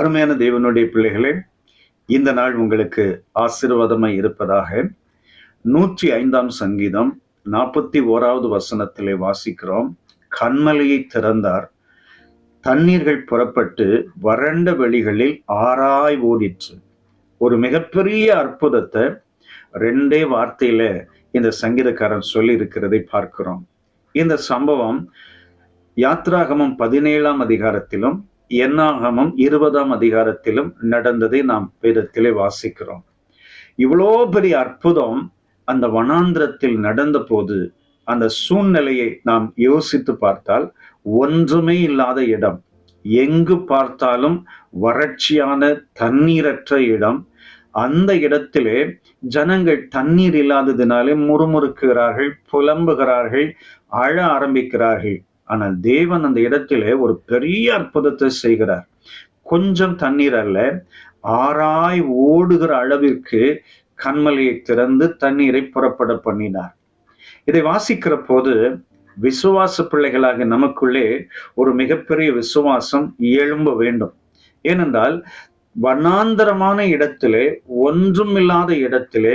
அருமையான தேவனுடைய பிள்ளைகளே, இந்த நாள் உங்களுக்கு ஆசீர்வாதமாய் இருப்பதாக. 105ஆம் சங்கீதம் 41வது வசனத்திலே வாசிக்கிறோம். கன்மலையை திறந்தார், தண்ணீர்கள் புறப்பட்டு வறண்ட வெளிகளில் ஆறாய் ஓடிற்று. ஒரு மிகப்பெரிய அற்புதத்தை 2 வார்த்தையில இந்த சங்கீதக்காரன் சொல்லி இருக்கிறதை பார்க்கிறோம். இந்த சம்பவம் யாத்ராகமம் 17ஆம் அதிகாரத்திலும் என்னாகமம் 20ஆம் அதிகாரத்திலும் நடந்ததை நாம் வேதத்திலே வாசிக்கிறோம். இவ்வளோ பெரிய அற்புதம் அந்த வனாந்திரத்தில் நடந்த போது அந்த சூழ்நிலையை நாம் யோசித்து பார்த்தால், ஒன்றுமே இல்லாத இடம், எங்கு பார்த்தாலும் வறட்சியான தண்ணீரற்ற இடம். அந்த இடத்திலே ஜனங்கள் தண்ணீர் இல்லாததினாலே முறுமுறுக்கிறார்கள், புலம்புகிறார்கள், அழ ஆரம்பிக்கிறார்கள். ஆனால் தேவன் அந்த இடத்திலே ஒரு பெரிய அற்புதத்தை செய்கிறார். கொஞ்சம் தண்ணீர் அல்ல, ஆறாய் ஓடுகிற அளவிற்கு கன்மலையை திறந்து தண்ணீரை புறப்பட பண்ணினார். இதை வாசிக்கிற போது விசுவாச பிள்ளைகளாக நமக்குள்ளே ஒரு மிகப்பெரிய விசுவாசம் எழும்ப வேண்டும். ஏனென்றால் வனாந்தரமான இடத்திலே, ஒன்றுமில்லாத இடத்திலே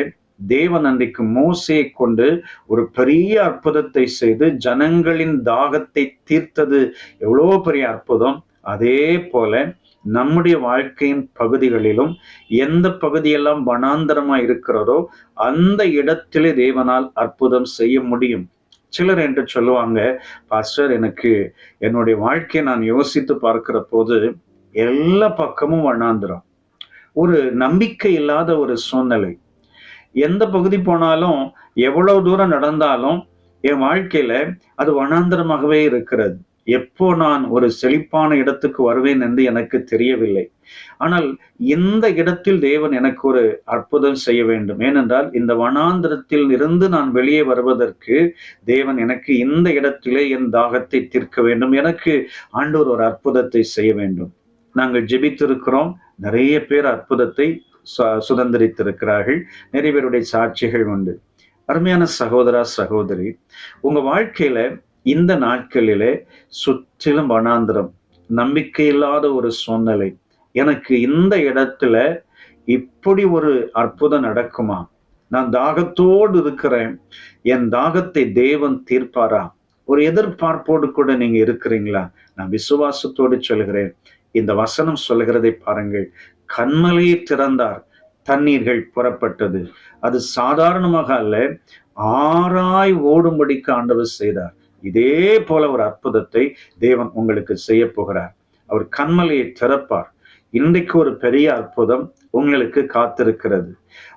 தேவன் அன்றைக்கு மோசேயை கொண்டு ஒரு பெரிய அற்புதத்தை செய்து ஜனங்களின் தாகத்தை தீர்த்தது எவ்வளோ பெரிய அற்புதம். அதே போல நம்முடைய வாழ்க்கையின் பகுதிகளிலும் எந்த பகுதியெல்லாம் வனாந்தரமா இருக்கிறதோ அந்த இடத்திலே தேவனால் அற்புதம் செய்ய முடியும். சிலர் என்று சொல்லுவாங்க, பாஸ்டர், எனக்கு என்னுடைய வாழ்க்கையை நான் யோசித்து பார்க்கிற போது எல்லா பக்கமும் வனாந்திரம், ஒரு நம்பிக்கை இல்லாத ஒரு சூழ்நிலை. எந்த பகுதி போனாலும், எவ்வளவு தூரம் நடந்தாலும் என் வாழ்க்கையில அது வனாந்திரமாகவே இருக்கிறது. எப்போ நான் ஒரு செழிப்பான இடத்துக்கு வருவேன் என்று எனக்கு தெரியவில்லை. ஆனால் இந்த இடத்தில் தேவன் எனக்கு ஒரு அற்புதம் செய்ய வேண்டும். ஏனென்றால் இந்த வனாந்திரத்தில் இருந்து நான் வெளியே வருவதற்கு தேவன் எனக்கு இந்த இடத்திலே என் தாகத்தை தீர்க்க வேண்டும். எனக்கு ஆண்டவர் ஒரு அற்புதத்தை செய்ய வேண்டும். நாங்கள் ஜெபித்திருக்கிறோம். நிறைய பேர் அற்புதத்தை சுதந்திரித்திருக்கிறார்கள். நிறைய பேருடைய சாட்சிகள் உண்டு. அருமையான சகோதரா, சகோதரி, உங்க வாழ்க்கையில இந்த நாட்களிலே சுற்றிலும் வனாந்திரம், நம்பிக்கை இல்லாத ஒரு சூழ்நிலை, எனக்கு இந்த இடத்துல இப்படி ஒரு அற்புதம் நடக்குமா? நான் தாகத்தோடு இருக்கிறேன், என் தாகத்தை தேவன் தீர்ப்பாரா? ஒரு எதிர்பார்ப்போடு கூட நீங்க இருக்கிறீங்களா? நான் விசுவாசத்தோடு சொல்கிறேன், இந்த வசனம் சொல்கிறதை பாருங்கள். கன்மலையை திறந்தார், தண்ணீர்கள் புறப்பட்டது. அது சாதாரணமாக அல்ல, ஆறாய் ஓடும்படிக்கு ஆண்டவர் செய்தார். இதே போல ஒரு அற்புதத்தை தேவன் உங்களுக்கு செய்ய போகிறார். அவர் கன்மலையை திறப்பார். இன்றைக்கு ஒரு பெரிய அற்புதம் உங்களுக்கு காத்திருக்கிறது.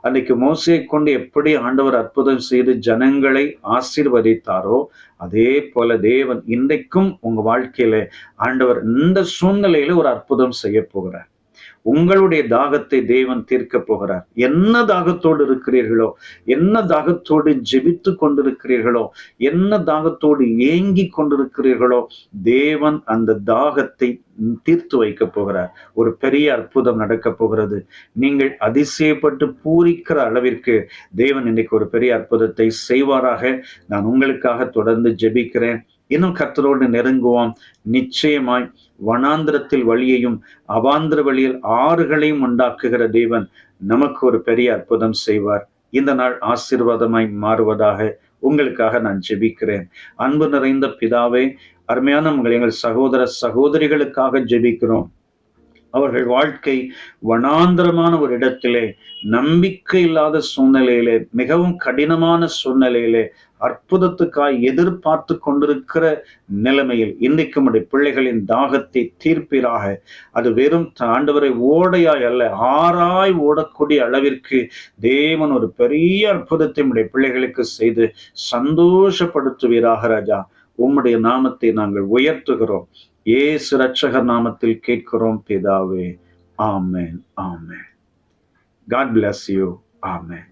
அன்றைக்கு மோசேயை கொண்டு எப்படி ஆண்டவர் அற்புதம் செய்து ஜனங்களை ஆசீர்வதித்தாரோ அதே போல தேவன் இன்றைக்கும் உங்க வாழ்க்கையில ஆண்டவர் இந்த சூழ்நிலையில ஒரு அற்புதம் செய்ய போகிறார். உங்களுடைய தாகத்தை தேவன் தீர்க்க போகிறார். என்ன தாகத்தோடு இருக்கிறீர்களோ, என்ன தாகத்தோடு ஜெபித்து கொண்டிருக்கிறீர்களோ, என்ன தாகத்தோடு ஏங்கி கொண்டிருக்கிறீர்களோ, தேவன் அந்த தாகத்தை தீர்த்து வைக்க போகிறார். ஒரு பெரிய அற்புதம் நடக்க போகிறது. நீங்கள் அதிசயப்பட்டு பூரிக்கிற அளவிற்கு தேவன் இன்னைக்கு ஒரு பெரிய அற்புதத்தை செய்வாராக. நான் உங்களுக்காக தொடர்ந்து ஜெபிக்கிறேன். இன்னும் கர்த்தரோடு நெருங்குவோம். நிச்சயமாய் வனாந்திரத்தில் வழியையும் அவாந்திர வழியில் ஆறுகளையும் உண்டாக்குகிற தேவன் நமக்கு ஒரு பெரிய அற்புதம் செய்வார். இந்த நாள் ஆசீர்வாதமாய் மாறுவதாக உங்களுக்காக நான் ஜெபிக்கிறேன். அன்பு நிறைந்த பிதாவே, அருமையான எங்கள் சகோதர சகோதரிகளுக்காக ஜெபிக்கிறோம். அவர்கள் வாழ்க்கை வனாந்திரமான ஒரு இடத்திலே, நம்பிக்கை இல்லாத சூழ்நிலையிலே, மிகவும் கடினமான சூழ்நிலையிலே அற்புதத்துக்காய் எதிர்பார்த்து கொண்டிருக்கிற நிலைமையில் இன்றைக்கு உடைய பிள்ளைகளின் தாகத்தை தீர்ப்பீராக. அது வெறும் ஆண்டவரை ஓடையாய் அல்ல, ஆறாய் ஓடக்கூடிய அளவிற்கு தேவன் ஒரு பெரிய அற்புதத்தை உடைய பிள்ளைகளுக்கு செய்து சந்தோஷப்படுத்துவீராக. ராஜா, உம்முடைய நாமத்தை நாங்கள் உயர்த்துகிறோம். இயேசு ரட்சகர் நாமத்தில் கேட்கிறோம் பிதாவே. ஆமென், ஆமென். God bless you. Amen.